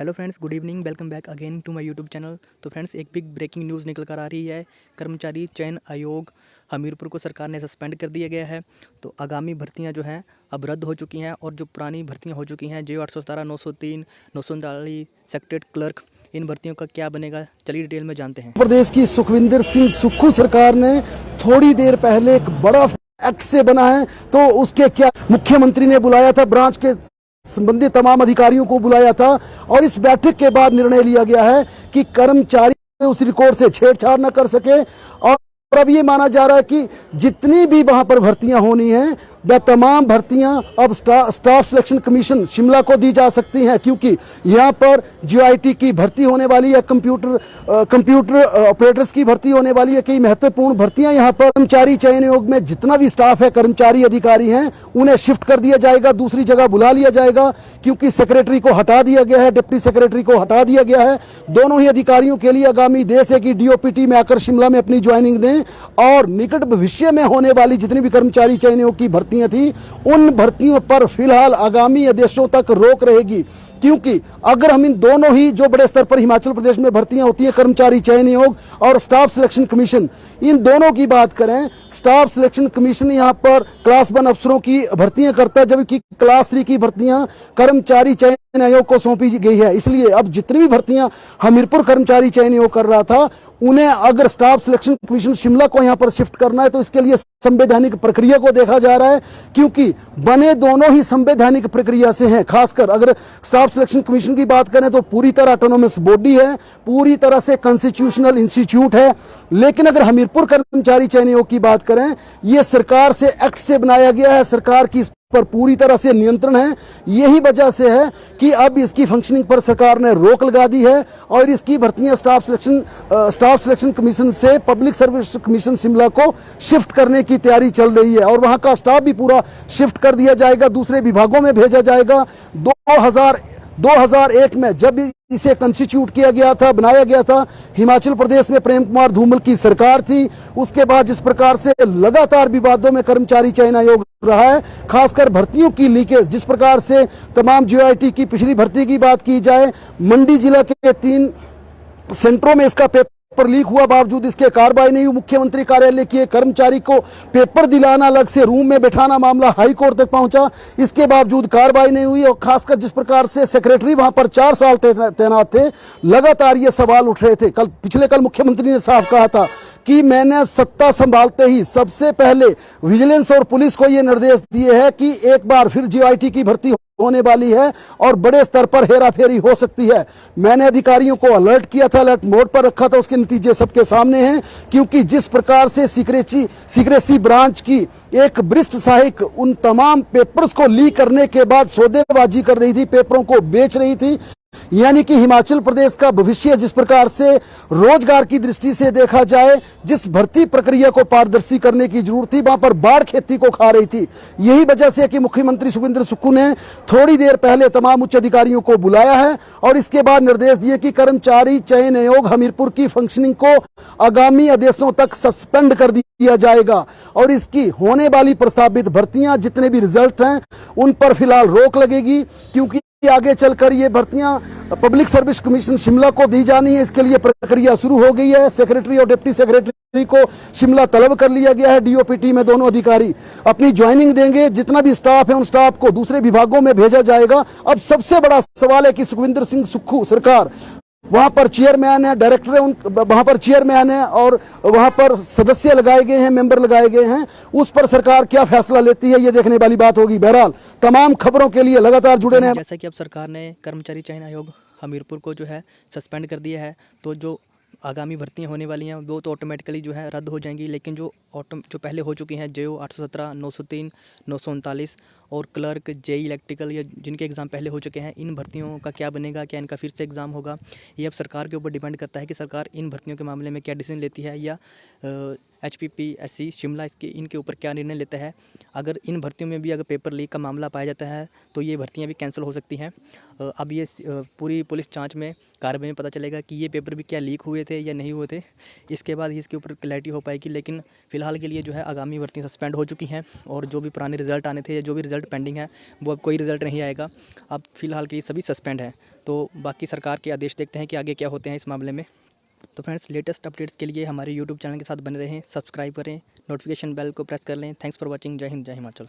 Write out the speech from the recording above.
Hello friends, good evening. Welcome back again to my YouTube channel. तो friends, एक big breaking news निकल कर आ रही है। कर्मचारी चयन आयोग हमीरपुर को सरकार ने सस्पेंड कर दिया गया है। तो आगामी भर्तियां जो हैं अब रद्द हो चुकी हैं और जो पुरानी भर्तियां हो चुकी हैं जो 817, 903, 939 सेक्रेटरी क्लर्क, इन भर्तियों का क्या बनेगा, चलिए डिटेल में जानते हैं। प्रदेश की सुखविंदर सिंह सुक्खू सरकार ने थोड़ी देर पहले एक बड़ा एक्ट से बना है, तो उसके क्या मुख्यमंत्री ने बुलाया था, ब्रांच के संबंधित तमाम अधिकारियों को बुलाया था और इस बैठक के बाद निर्णय लिया गया है कि कर्मचारी उस रिकॉर्ड से छेड़छाड़ न कर सके। और अब ये माना जा रहा है कि जितनी भी वहां पर भर्तियां होनी हैं वह तमाम भर्तियां अब स्टाफ सिलेक्शन कमीशन शिमला को दी जा सकती हैं, क्योंकि यहां पर जीआईटी की भर्ती होने वाली है, कंप्यूटर ऑपरेटर्स की भर्ती होने वाली है। कई महत्वपूर्ण भर्तियां यहां पर कर्मचारी चयन आयोग में जितना भी स्टाफ है, कर्मचारी अधिकारी हैं, उन्हें शिफ्ट कर दिया जाएगा, दूसरी जगह बुला लिया जाएगा, क्योंकि सेक्रेटरी को हटा दिया गया है, डिप्टी सेक्रेटरी को हटा दिया गया है। दोनों ही अधिकारियों के लिए आगामी देश है कि डीओपीटी में आकर शिमला में अपनी ज्वाइनिंग दें और निकट भविष्य में होने वाली जितनी भी कर्मचारी चयन आयोग की भर्तियां थी, उन भर्तियों पर फिलहाल आगामी आदेशों तक रोक रहेगी। क्योंकि अगर हम इन दोनों ही जो बड़े स्तर पर हिमाचल प्रदेश में भर्तियां होती हैं, कर्मचारी चयन आयोग और स्टाफ सिलेक्शन कमीशन, इन दोनों की बात करें, स्टाफ सिलेक्शन कमीशन यहां पर क्लास 1 अफसरों की भर्तियां करता है, जबकि क्लास 3 की भर्तियां कर्मचारी चयन आयोग को सौंपी गई है। इसलिए अब जितनी भी भर्तियां हमीरपुर कर्मचारी चयन आयोग कर रहा था, उन्हें अगर स्टाफ सिलेक्शन कमीशन शिमला को यहां पर शिफ्ट करना है तो इसके लिए संवैधानिक प्रक्रिया को देखा जा रहा है, क्योंकि बने दोनों ही संवैधानिक प्रक्रिया से हैं। खासकर अगर स्टाफ सिलेक्शन कमीशन की बात करें तो पूरी तरह ऑटोनोमस बॉडी है, पूरी तरह से कॉन्स्टिट्यूशनल इंस्टीट्यूट है। लेकिन अगर हमीरपुर कर्मचारी चयन आयोग की बात करें, यह सरकार से एक्ट से बनाया गया है, सरकार की पर पूरी तरह से नियंत्रण है। यही वजह से है कि अब इसकी फंक्शनिंग पर सरकार ने रोक लगा दी है और इसकी भर्तियां स्टाफ सिलेक्शन कमीशन से पब्लिक सर्विस कमीशन शिमला को शिफ्ट करने की तैयारी चल रही है और वहां का स्टाफ भी पूरा शिफ्ट कर दिया जाएगा, दूसरे विभागों में भेजा जाएगा। 2001 में जब इसे कंस्टिट्यूट किया गया था, बनाया गया था, हिमाचल प्रदेश में प्रेम कुमार धूमल की सरकार थी। उसके बाद जिस प्रकार से लगातार विवादों में कर्मचारी चयन आयोग रहा है, खासकर भर्तियों की लीकेज, जिस प्रकार से तमाम जीआईटी की पिछली भर्ती की बात की जाए, मंडी जिला के 3 सेंटरों में इसका पेपर लीक हुआ, बावजूद इसके कार्रवाई नहीं हुई। मुख्यमंत्री कार्यालय के कर्मचारी को पेपर दिलाना, अलग से रूम में बैठाना, मामला हाई कोर्ट तक पहुंचा, इसके बावजूद कार्रवाई नहीं हुई। और खासकर जिस प्रकार से सेक्रेटरी वहां पर 4 साल तैनात थे, लगातार ये सवाल उठ रहे थे। कल मुख्यमंत्री ने साफ कहा था कि मैंने सत्ता संभालते ही सबसे पहले विजिलेंस और पुलिस को यह निर्देश दिए हैं कि एक बार फिर जीआईटी की भर्ती होने वाली है और बड़े स्तर पर हेराफेरी हो सकती है। मैंने अधिकारियों को अलर्ट किया था, अलर्ट मोड पर रखा था, उसके नतीजे सबके सामने हैं। क्योंकि जिस प्रकार से सीक्रेसी ब्रांच की एक वरिष्ठ सहायक उन तमाम पेपर्स को लीक करने के बाद सौदेबाजी कर रही थी, पेपरों को बेच रही थी, यानी कि हिमाचल प्रदेश का भविष्य जिस प्रकार से रोजगार की दृष्टि से देखा जाए, जिस भर्ती प्रक्रिया को पारदर्शी करने की जरूरत थी, वहां पर बाढ़ खेती को खा रही थी। यही वजह से कि मुख्यमंत्री सुखविंदर सुक्खू ने थोड़ी देर पहले तमाम उच्च अधिकारियों को बुलाया है और इसके बाद निर्देश दिए कि कर्मचारी चयन आयोग हमीरपुर की फंक्शनिंग को आगामी आदेशों तक सस्पेंड कर दिया जाएगा और इसकी होने वाली प्रस्तावित भर्तियां जितने भी रिजल्ट हैं उन पर फिलहाल रोक लगेगी, क्योंकि आगे चलकर ये भर्तियां पब्लिक सर्विस कमीशन शिमला को दी जानी है। इसके लिए प्रक्रिया शुरू हो गई है। सेक्रेटरी और डिप्टी सेक्रेटरी को शिमला तलब कर लिया गया है। डीओपीटी में दोनों अधिकारी अपनी ज्वाइनिंग देंगे, जितना भी स्टाफ है उन स्टाफ को दूसरे विभागों में भेजा जाएगा। अब सबसे बड़ा सवाल है कि सुखविंदर सिंह सुक्खू सरकार, वहां पर चेयरमैन है, डायरेक्टर है, वहां पर चेयरमैन है और वहां पर सदस्य लगाए गए हैं, मेंबर लगाए गए हैं, उस पर सरकार क्या फैसला लेती है ये देखने वाली बात होगी। बहरहाल तमाम खबरों के लिए लगातार जुड़े रहें। जैसा कि अब सरकार ने कर्मचारी चयन आयोग हमीरपुर को जो है सस्पेंड कर दिया है, तो जो आगामी भर्तियां होने वाली हैं वो तो ऑटोमेटिकली जो है रद्द हो जाएंगी। लेकिन जो पहले हो चुकी हैं, जो 817, 903, 939 और क्लर्क, जेई इलेक्ट्रिकल, या जिनके एग्ज़ाम पहले हो चुके हैं, इन भर्तियों का क्या बनेगा, क्या इनका फिर से एग्ज़ाम होगा, ये अब सरकार के ऊपर डिपेंड करता है कि सरकार इन भर्तियों के मामले में क्या डिसीजन लेती है, या HPPSC शिमला इनके ऊपर क्या निर्णय लेता है। अगर इन भर्तियों में भी अगर पेपर लीक का मामला पाया जाता है तो ये भर्तियाँ भी कैंसिल हो सकती हैं। अब ये पूरी पुलिस जांच में कार्रवाई में पता चलेगा कि ये पेपर भी क्या लीक हुए थे या नहीं हुए थे। इसके बाद ही इसके ऊपर क्लैरिटी हो पाएगी। लेकिन फ़िलहाल के लिए जो है आगामी भर्तियाँ सस्पेंड हो चुकी हैं और जो भी पुराने रिज़ल्ट आने थे या जो भी रिज़ल्ट पेंडिंग है वो अब कोई रिज़ल्ट नहीं आएगा। अब फ़िलहाल के लिए सभी सस्पेंड हैं। तो बाकी सरकार के आदेश देखते हैं कि आगे क्या होते हैं इस मामले में। तो फ्रेंड्स, लेटेस्ट अपडेट्स के लिए हमारे यूट्यूब चैनल के साथ बने रहें, सब्सक्राइब करें, नोटिफिकेशन बेल को प्रेस कर लें। Thanks for watching. जय हिंद, जय हिमाचल।